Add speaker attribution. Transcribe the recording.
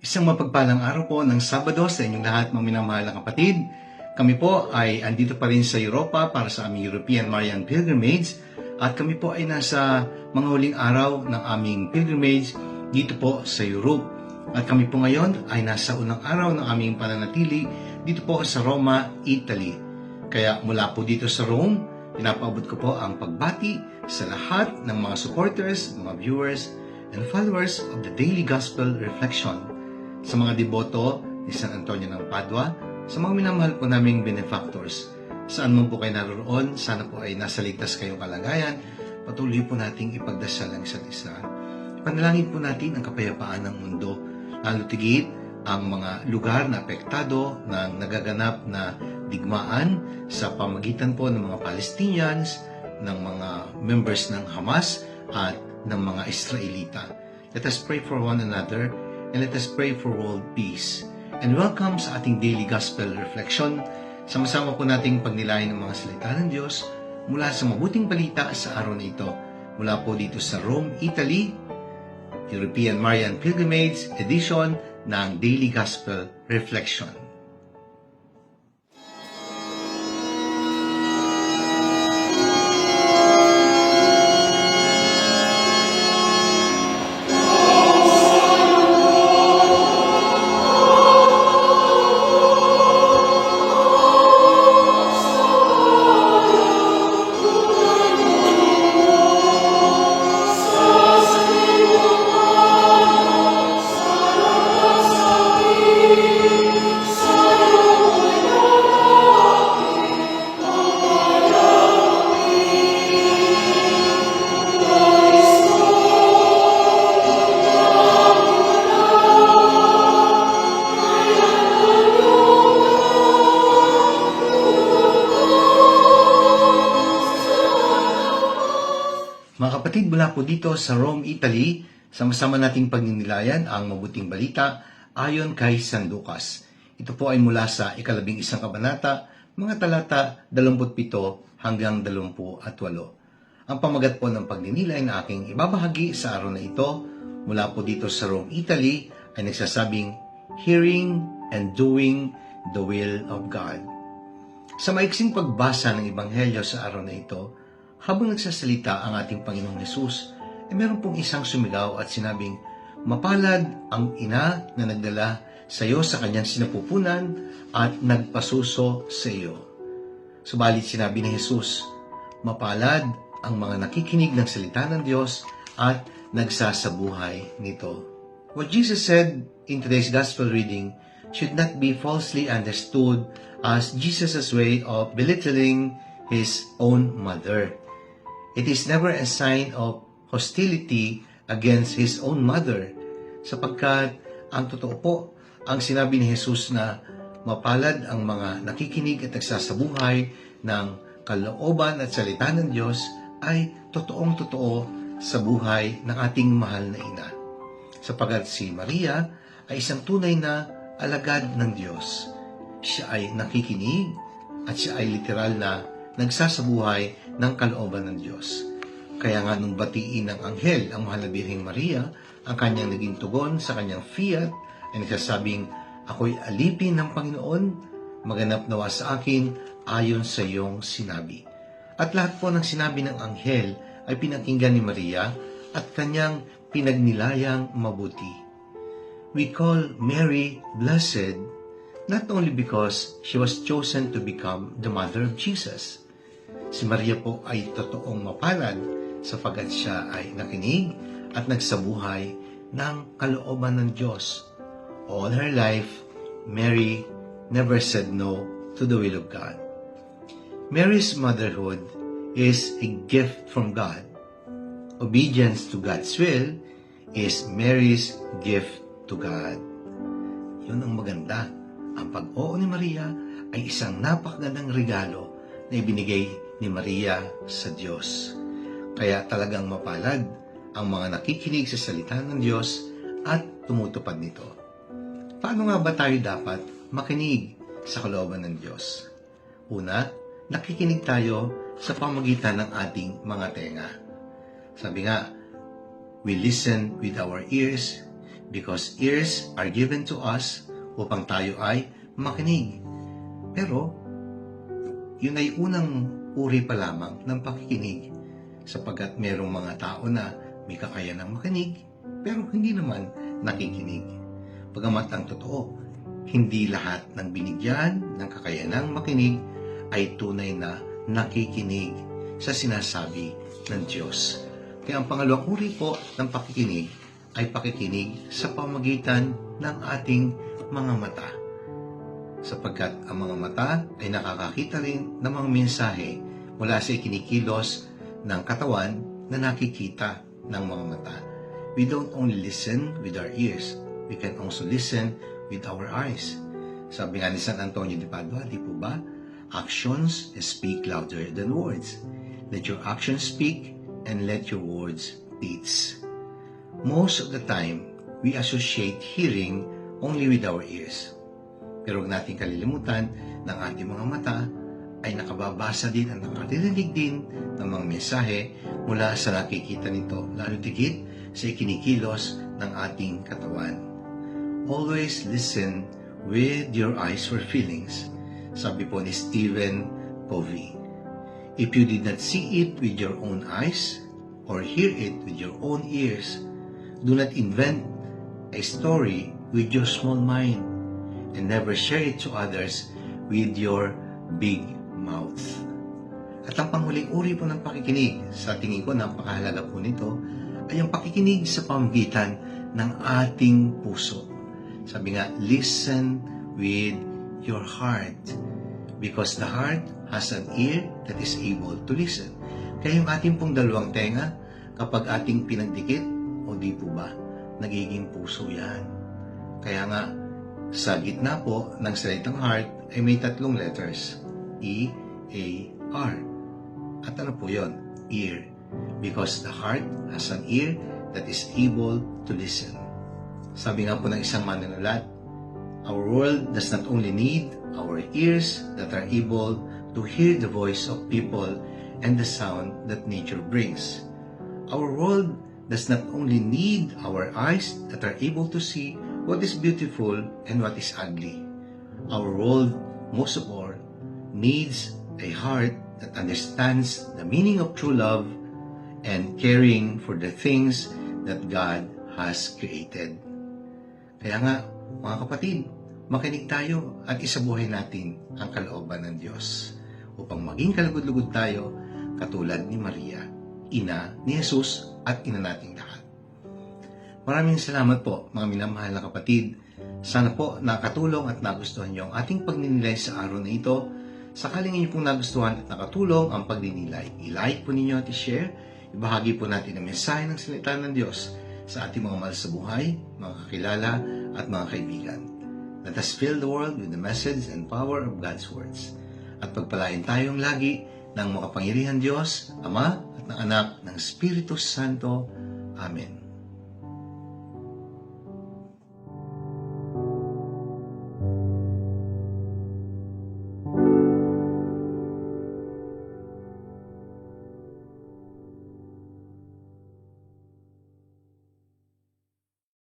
Speaker 1: Isang mapagpalang araw po ng Sabado sa inyong lahat, mga minamahal na kapatid. Kami po ay andito pa rin sa Europa para sa aming European Marian Pilgrimage at kami po ay nasa mga huling araw ng aming pilgrimage dito po sa Europe. At kami po ngayon ay nasa unang araw ng aming pananatili dito po sa Roma, Italy. Kaya mula po dito sa Rome, pinapaabot ko po ang pagbati sa lahat ng mga supporters, mga viewers, and followers of the Daily Gospel Reflection. Sa mga deboto ni San Antonio ng Padua, sa mga minamahal po naming benefactors, saan man po kayo naroon, sana po ay nasa ligtas kayong kalagayan, patuloy po nating ipagdasal ang isa't isa. Panalangin po natin ang kapayapaan ng mundo, lalo tigit ang mga lugar na apektado ng nagaganap na digmaan sa pamagitan po ng mga Palestinians, ng mga members ng Hamas at ng mga Israelita. Let us pray for one another and let us pray for world peace. And welcome sa ating daily gospel reflection. Sama-sama po nating pagnilayan ng mga salita ng Diyos mula sa mabuting balita sa araw na ito. Mula po dito sa Rome, Italy, European Marian Pilgrimage edition ng Daily Gospel Reflection. Mga kapatid, mula po dito sa Rome, Italy, sama-sama nating pagninilayan ang mabuting balita ayon kay San Lucas. Ito po ay mula sa 11 kabanata, mga talata 27 hanggang 28. Ang pamagat po ng pagninilay na aking ibabahagi sa araw na ito, mula po dito sa Rome, Italy, ay nagsasabing, Hearing and Doing the Will of God. Sa maiksing pagbasa ng Ebanghelyo sa araw na ito, habang nagsasalita ang ating Panginoong Hesus, meron pong isang sumigaw at sinabing, Mapalad ang ina na nagdala sa iyo sa kanyang sinapupunan at nagpasuso sa iyo. Subalit sinabi ni Hesus, Mapalad ang mga nakikinig ng salita ng Diyos at nagsasabuhay nito. What Jesus said in today's Gospel reading should not be falsely understood as Jesus' way of belittling His own mother. It is never a sign of hostility against His own mother, sapagkat ang totoo po, ang sinabi ni Jesus na mapalad ang mga nakikinig at nagsasabuhay ng kalooban at salita ng Diyos ay totoong-totoo sa buhay ng ating mahal na ina. Sapagkat si Maria ay isang tunay na alagad ng Diyos. Siya ay nakikinig at siya ay literal na nagsasabuhay ng kalooban ng Diyos. Kaya nga nung batiin ng anghel ang mahal na Birheng Maria, ang kanyang naging tugon sa kanyang fiat ay nagsasabing, Ako'y alipin ng Panginoon, maganap nawa sa akin ayon sa iyong sinabi. At lahat po ng sinabi ng anghel ay pinakinggan ni Maria at kanyang pinagnilayang mabuti. We call Mary blessed not only because she was chosen to become the mother of Jesus. Si Maria po ay totoong mapalad sapagkat siya ay nakinig at nagsabuhay ng kalooban ng Diyos. All her life, Mary never said no to the will of God. Mary's motherhood is a gift from God. Obedience to God's will is Mary's gift to God. Yun ang maganda. Ang pag-oo ni Maria ay isang napakagandang regalo na ibinigay ni Maria sa Diyos. Kaya talagang mapalad ang mga nakikinig sa salita ng Diyos at tumutupad nito. Paano nga ba tayo dapat makinig sa kalooban ng Diyos? Una, nakikinig tayo sa pamagitan ng ating mga tenga. Sabi nga, we listen with our ears, because ears are given to us upang tayo ay makinig. Pero, yun ay unang uri pa lamang ng pakikinig, sapagkat merong mga tao na may kakayanang makinig, pero hindi naman nakikinig. Bagamat ang totoo, hindi lahat ng binigyan ng kakayanang makinig ay tunay na nakikinig sa sinasabi ng Diyos. Kaya ang pangalawang uri po ng pakikinig ay pakikinig sa pamagitan ng ating mga mata. Sapagkat ang mga mata ay nakakakita rin ng mga mensahe mula sa ikinikilos ng katawan na nakikita ng mga mata. We don't only listen with our ears, we can also listen with our eyes. Sabi nga ni San Antonio de Padua, di po ba? Actions speak louder than words. Let your actions speak and let your words teach. Most of the time, we associate hearing only with our ears. Pero huwag natin kalilimutan ng ating mga mata ay nakababasa din at nakatirinig din ng mga mensahe mula sa nakikita nito, lalo tigit sa ikinikilos ng ating katawan. Always listen with your eyes for feelings, sabi po ni Stephen Covey. If you did not see it with your own eyes or hear it with your own ears, do not invent a story with your small mind and never share it to others with your big mouth. At ang panghuling uri po ng pakikinig, sa tingin ko napakahalaga po nito, ay ang pakikinig sa pamamagitan ng ating puso. Sabi nga, listen with your heart. Because the heart has an ear that is able to listen. Kaya yung ating pong dalawang tenga, kapag ating pinagdikit, o di po ba, nagiging puso yan. Kaya nga, sa gitna po ng salitang heart ay may tatlong letters. E, A, R. At ano po yun? Ear. Because the heart has an ear that is able to listen. Sabi nga po ng isang manunulat, our world does not only need our ears that are able to hear the voice of people and the sound that nature brings. Our world does not only need our eyes that are able to see what is beautiful and what is ugly. Our world, most of all, needs a heart that understands the meaning of true love and caring for the things that God has created. Kaya nga, mga kapatid, makinig tayo at isabuhay natin ang kalooban ng Diyos upang maging kalugod-lugod tayo katulad ni Maria, ina ni Jesus at ina nating lahat. Maraming salamat po, mga minamahal na kapatid. Sana po nakatulong at nagustuhan niyo ang ating pagninilay sa araw na ito. Sakaling inyo pong nagustuhan at nakatulong ang pagninilay, i-like po ninyo at i-share. Ibahagi po natin ang mensahe ng salita ng Diyos sa ating mga mahal sa buhay, mga kakilala at mga kaibigan. Let us fill the world with the message and power of God's words. At pagpalain tayong lagi ng makapangyarihan Diyos, Ama at ng Anak ng Espiritu Santo. Amen.